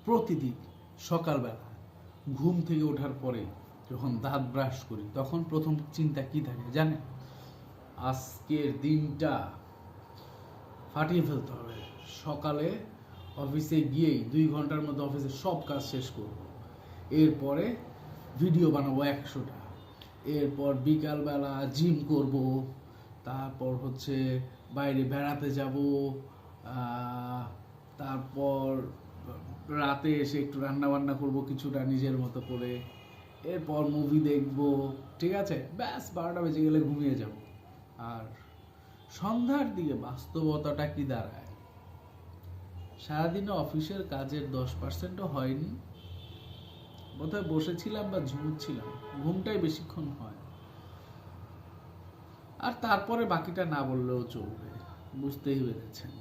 প্রতিদিন সকালবেলা ঘুম থেকে ওঠার পরে যখন দাঁত ব্রাশ করি তখন প্রথম চিন্তা কি থাকে জানেন? আজকের দিনটা ফাটিয়ে ফেলতে হবে। সকালে অফিসে গিয়েই 2 ঘন্টার মধ্যে অফিসের সব কাজ শেষ করব। এরপরে ভিডিও বানাবো 100টা। এরপর বিকালবেলা জিম করব। তারপর হচ্ছে বাইরে বেড়াতে যাব। তারপর রাতে এসে একটু রান্না বান্না করব কিছুটা নিজের মতো করে। এরপর মুভি দেখব। ঠিক আছে, ব্যাস 12টা বেজে গেলে ঘুমিয়ে যাব। আর সন্ধ্যার দিকে বাস্তবতাটা কি দাঁড়ায়? সারাদিনে অফিসের কাজের 10%ও হয়নি, বোধহয় বসেছিলাম বা ঝুমুচ্ছিলাম, ঘুমটাই বেশিক্ষণ হয়। আর তারপরে বাকিটা না বললেও চলবে, বুঝতেই পেরেছেন।